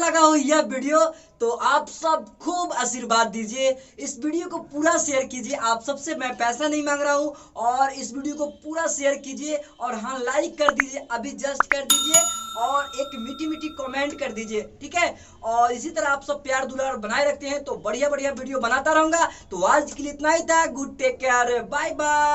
लगा हो यह वीडियो तो आप सब खूब आशीर्वाद दीजिए, इस वीडियो को पूरा शेयर कीजिए। आप सबसे मैं पैसा नहीं मांग रहा हूँ, और इस वीडियो को पूरा शेयर कीजिए और हाँ लाइक कर दीजिए, अभी जस्ट कर दीजिए, और एक मीठी मीठी कमेंट कर दीजिए, ठीक है। और इसी तरह आप सब प्यार दुलार बनाए रखते हैं तो बढ़िया बढ़िया वीडियो बनाता रहूंगा। तो आज के लिए इतना ही था। Good take care, bye by.